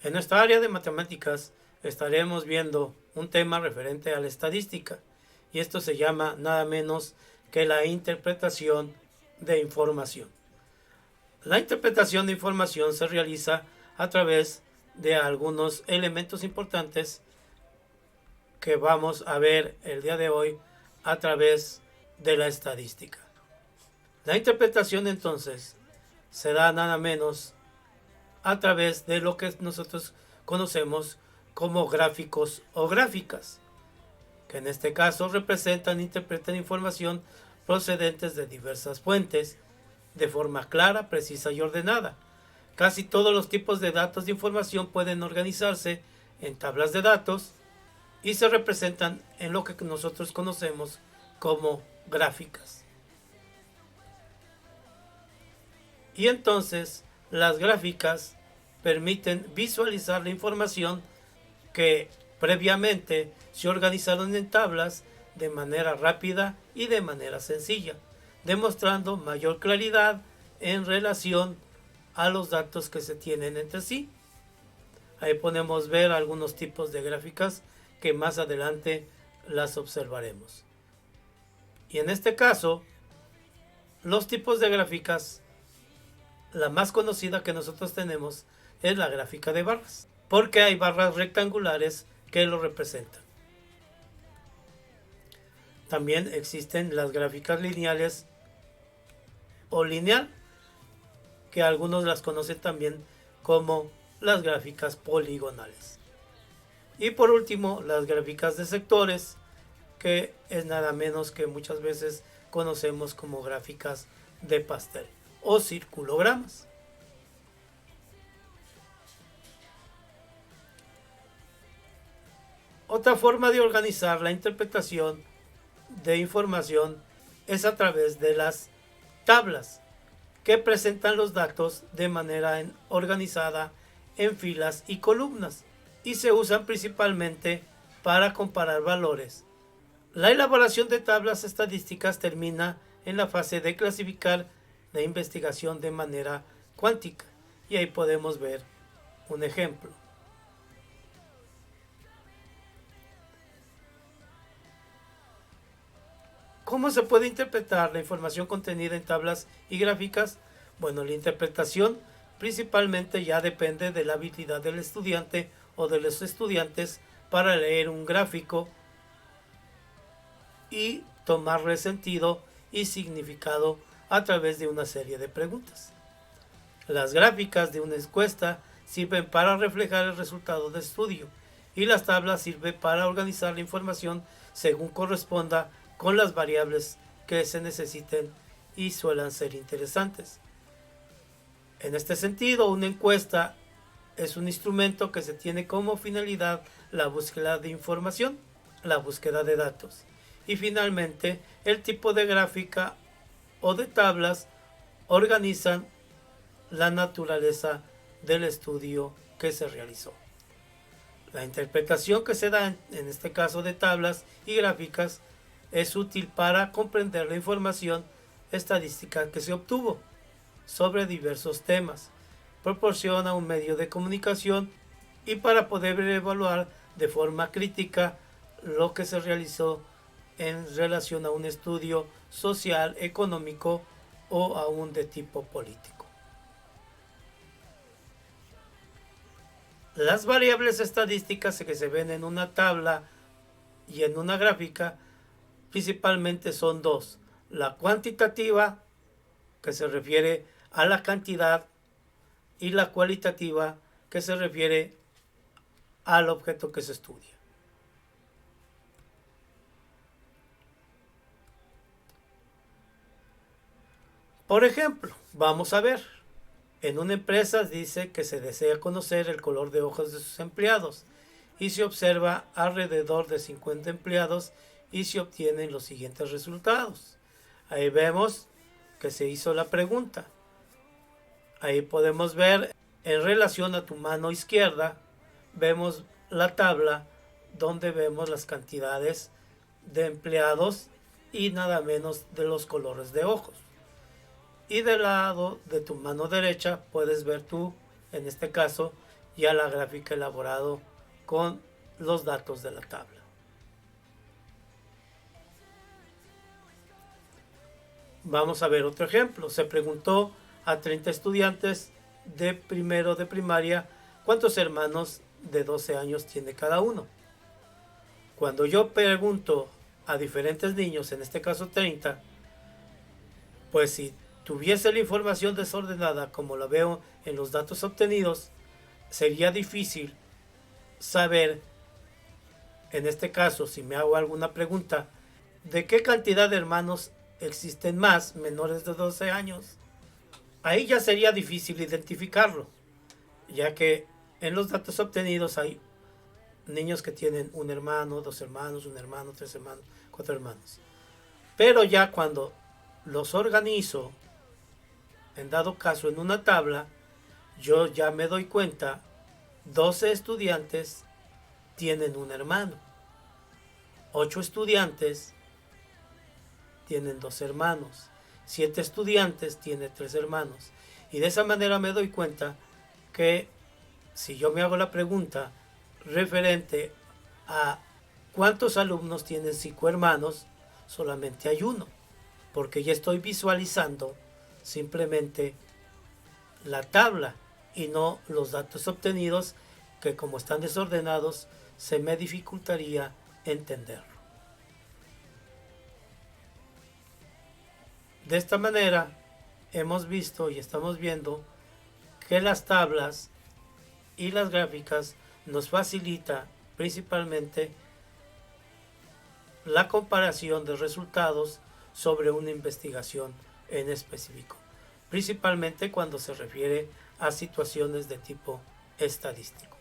En nuestra área de matemáticas estaremos viendo un tema referente a la estadística, y esto se llama nada menos que la interpretación de información. La interpretación de información se realiza a través de algunos elementos importantes que vamos a ver el día de hoy a través de la estadística. La interpretación entonces se da nada menos a través de lo que nosotros conocemos como gráficos o gráficas, que en este caso representan e interpretan información procedentes de diversas fuentes de forma clara, precisa y ordenada. Casi todos los tipos de datos de información pueden organizarse en tablas de datos y se representan en lo que nosotros conocemos como gráficas. Y entonces las gráficas permiten visualizar la información que previamente se organizaron en tablas de manera rápida y de manera sencilla, demostrando mayor claridad en relación a los datos que se tienen entre sí. Ahí podemos ver algunos tipos de gráficas que más adelante las observaremos. Y en este caso, los tipos de gráficas, la más conocida que nosotros tenemos es la gráfica de barras, porque hay barras rectangulares que lo representan. También existen las gráficas lineales o lineal, que algunos las conocen también como las gráficas poligonales. Y por último, las gráficas de sectores, que es nada menos que muchas veces conocemos como gráficas de pastel o circulogramas. Otra forma de organizar la interpretación de información es a través de las tablas, que presentan los datos de manera organizada en filas y columnas, y se usan principalmente para comparar valores. La elaboración de tablas estadísticas termina en la fase de clasificar la investigación de manera cuántica, y ahí podemos ver un ejemplo. ¿Cómo se puede interpretar la información contenida en tablas y gráficas? Bueno, la interpretación principalmente ya depende de la habilidad del estudiante o de los estudiantes para leer un gráfico y tomarle sentido y significado a través de una serie de preguntas. Las gráficas de una encuesta sirven para reflejar el resultado del estudio, y las tablas sirven para organizar la información según corresponda con las variables que se necesiten y suelen ser interesantes. En este sentido, una encuesta es un instrumento que se tiene como finalidad la búsqueda de información, la búsqueda de datos. Y finalmente, el tipo de gráfica o de tablas organizan la naturaleza del estudio que se realizó. La interpretación que se da en este caso de tablas y gráficas es útil para comprender la información estadística que se obtuvo sobre diversos temas, proporciona un medio de comunicación y para poder evaluar de forma crítica lo que se realizó en relación a un estudio social, económico o aún de tipo político. Las variables estadísticas que se ven en una tabla y en una gráfica principalmente son dos: la cuantitativa, que se refiere a la cantidad, y la cualitativa, que se refiere al objeto que se estudia. Por ejemplo, vamos a ver, en una empresa dice que se desea conocer el color de ojos de sus empleados y se observa alrededor de 50 empleados y se obtienen los siguientes resultados. Ahí vemos que se hizo la pregunta. Ahí podemos ver en relación a tu mano izquierda, vemos la tabla donde vemos las cantidades de empleados y nada menos de los colores de ojos. Y del lado de tu mano derecha puedes ver tú, en este caso, y a la gráfica elaborado con los datos de la tabla. Vamos a ver otro ejemplo. Se preguntó a 30 estudiantes de primero de primaria cuántos hermanos de 12 años tiene cada uno. Cuando yo pregunto a diferentes niños, en este caso 30, pues si tuviese la información desordenada como la veo en los datos obtenidos, sería difícil saber, en este caso, si me hago alguna pregunta, de qué cantidad de hermanos existen más menores de 12 años. Ahí ya sería difícil identificarlo, ya que en los datos obtenidos hay niños que tienen un hermano, dos hermanos, un hermano, tres hermanos, cuatro hermanos. Pero ya cuando los organizo, en dado caso en una tabla, yo ya me doy cuenta, 12 estudiantes tienen un hermano, 8 estudiantes tienen 2 hermanos, 7 estudiantes tienen 3 hermanos. Y de esa manera me doy cuenta que si yo me hago la pregunta referente a cuántos alumnos tienen 5 hermanos, solamente hay uno, porque ya estoy visualizando simplemente la tabla y no los datos obtenidos, que como están desordenados se me dificultaría entenderlo. De esta manera hemos visto y estamos viendo que las tablas y las gráficas nos facilita principalmente la comparación de resultados sobre una investigación en específico, principalmente cuando se refiere a situaciones de tipo estadístico.